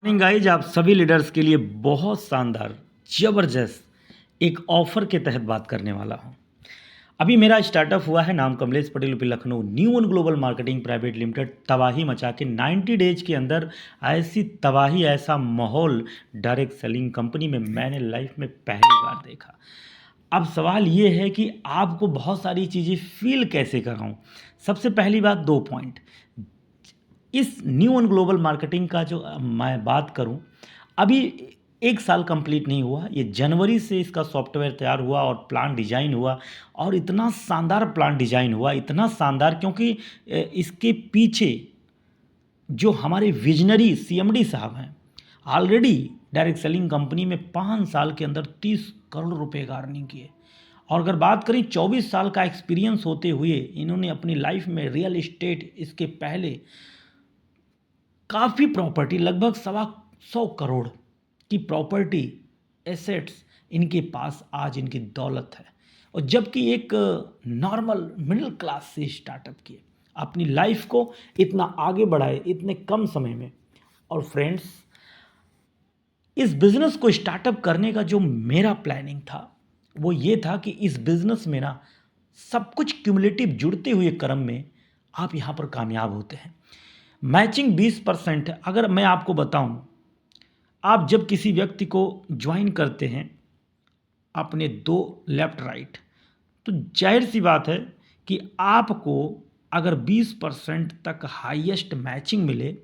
Morning guys, आप सभी leaders के लिए बहुत शानदार ज़बरदस्त एक ऑफ़र के तहत बात करने वाला हूं। अभी मेरा स्टार्टअप हुआ है, नाम Kamlesh Patel UP Lucknow, new one global marketing private limited. तबाही मचा के 90 डेज के अंदर ऐसी तबाही, ऐसा माहौल डायरेक्ट सेलिंग कंपनी में मैंने लाइफ में पहली बार देखा। अब सवाल ये है कि आपको बहुत सारी चीज़ें फील कैसे कराऊं। सबसे पहली बात, 2 पॉइंट। इस न्यू वन ग्लोबल मार्केटिंग का जो मैं बात करूं, अभी 1 साल कंप्लीट नहीं हुआ। ये जनवरी से इसका सॉफ्टवेयर तैयार हुआ और प्लान डिज़ाइन हुआ, और इतना शानदार प्लान डिज़ाइन हुआ, इतना शानदार, क्योंकि इसके पीछे जो हमारे विजनरी सीएमडी साहब हैं, ऑलरेडी डायरेक्ट सेलिंग कंपनी में 5 साल के अंदर 30 करोड़ रुपए का अर्निंग किए। और अगर बात करें 24 साल का एक्सपीरियंस होते हुए, इन्होंने अपनी लाइफ में रियल इस्टेट, इसके पहले काफ़ी प्रॉपर्टी, लगभग 125 करोड़ की प्रॉपर्टी एसेट्स इनके पास आज इनकी दौलत है। और जबकि एक नॉर्मल मिडिल क्लास से स्टार्टअप किए, अपनी लाइफ को इतना आगे बढ़ाए इतने कम समय में। और फ्रेंड्स, इस बिज़नेस को स्टार्टअप करने का जो मेरा प्लानिंग था वो ये था कि इस बिज़नेस में ना सब कुछ क्यूमुलेटिव जुड़ते हुए क्रम में आप यहाँ पर कामयाब होते हैं। मैचिंग 20% है। अगर मैं आपको बताऊं, आप जब किसी व्यक्ति को ज्वाइन करते हैं अपने 2 लेफ्ट राइट, तो जाहिर सी बात है कि आपको अगर 20% तक हाईएस्ट मैचिंग मिले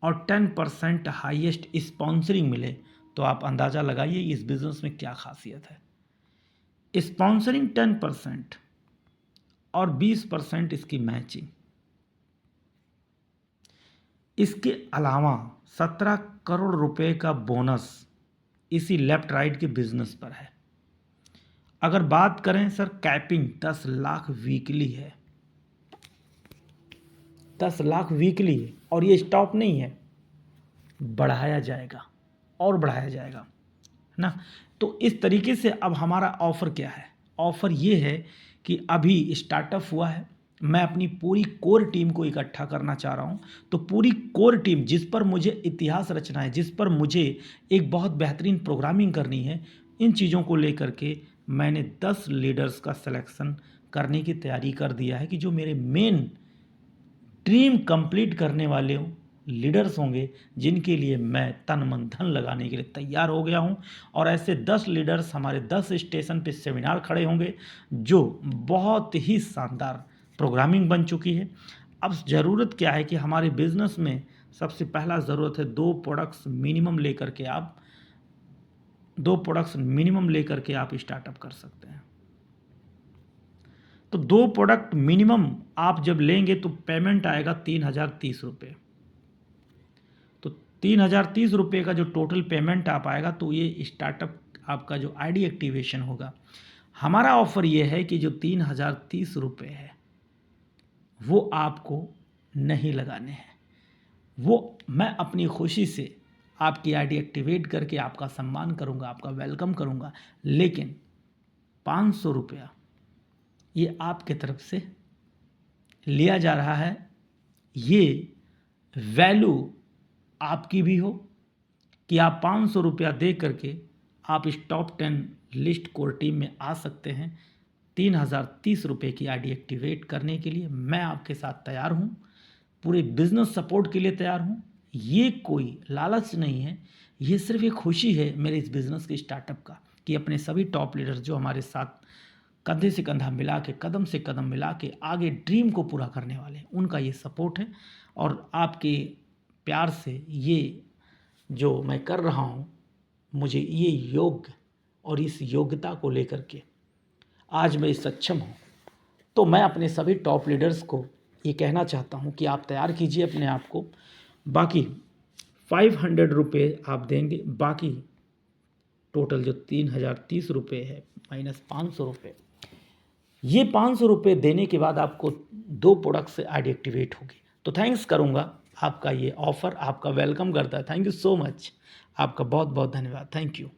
और 10% हाईएस्ट स्पॉन्सरिंग मिले, तो आप अंदाज़ा लगाइए इस बिज़नेस में क्या खासियत है। स्पॉन्सरिंग 10% और 20% इसकी मैचिंग, इसके अलावा 17 करोड़ रुपए का बोनस इसी लेफ्ट राइट के बिजनेस पर है। अगर बात करें सर, कैपिंग 10 लाख वीकली है, 10 लाख वीकली है, और ये स्टॉप नहीं है, बढ़ाया जाएगा और बढ़ाया जाएगा, है ना। तो इस तरीके से अब हमारा ऑफ़र क्या है? ऑफ़र ये है कि अभी स्टार्टअप हुआ है, मैं अपनी पूरी कोर टीम को इकट्ठा करना चाह रहा हूँ। तो पूरी कोर टीम, जिस पर मुझे इतिहास रचना है, जिस पर मुझे एक बहुत बेहतरीन प्रोग्रामिंग करनी है, इन चीज़ों को लेकर के मैंने 10 लीडर्स का सिलेक्शन करने की तैयारी कर दिया है कि जो मेरे मेन ड्रीम कंप्लीट करने वाले लीडर्स होंगे, जिनके लिए मैं तन मन धन लगाने के लिए तैयार हो गया हूं। और ऐसे 10 लीडर्स हमारे 10 स्टेशन पे सेमिनार खड़े होंगे, जो बहुत ही शानदार प्रोग्रामिंग बन चुकी है। अब ज़रूरत क्या है कि हमारे बिजनेस में सबसे पहला ज़रूरत है 2 प्रोडक्ट्स मिनिमम लेकर के आप स्टार्टअप कर सकते हैं। तो 2 प्रोडक्ट मिनिमम आप जब लेंगे तो पेमेंट आएगा 3030 रुपये। तो 3030 रुपये का जो टोटल पेमेंट आ पाएगा, तो ये स्टार्टअप आपका जो आईडी एक्टिवेशन होगा। हमारा ऑफ़र ये है कि जो 3030 रुपये है वो आपको नहीं लगाने हैं, वो मैं अपनी खुशी से आपकी आईडी एक्टिवेट करके आपका सम्मान करूंगा, आपका वेलकम करूंगा। लेकिन 500 रुपया ये आपके तरफ से लिया जा रहा है। ये वैल्यू आपकी भी हो कि आप 500 रुपया दे करके आप इस टॉप 10 लिस्ट कोर टीम में आ सकते हैं। 3030 रुपये की आईडी एक्टिवेट करने के लिए मैं आपके साथ तैयार हूँ, पूरे बिजनेस सपोर्ट के लिए तैयार हूँ। ये कोई लालच नहीं है, ये सिर्फ एक खुशी है मेरे इस बिज़नेस के स्टार्टअप का, कि अपने सभी टॉप लीडर्स जो हमारे साथ कंधे से कंधा मिला के, कदम से कदम मिला के आगे ड्रीम को पूरा करने वाले, उनका ये सपोर्ट है। और आपके प्यार से ये जो मैं कर रहा हूँ, मुझे ये योग्य और इस योग्यता को लेकर के आज मैं सक्षम हूँ। तो मैं अपने सभी टॉप लीडर्स को ये कहना चाहता हूँ कि आप तैयार कीजिए अपने आप को। बाकी 500 रुपये आप देंगे, बाकी टोटल जो 3030 रुपये है माइनस 500 रुपये, ये 500 रुपये देने के बाद आपको 2 प्रोडक्ट से आईडी एक्टिवेट होगी। तो थैंक्स करूँगा, आपका ये ऑफ़र आपका वेलकम करता है। थैंक यू सो मच, आपका बहुत बहुत धन्यवाद। Thank you.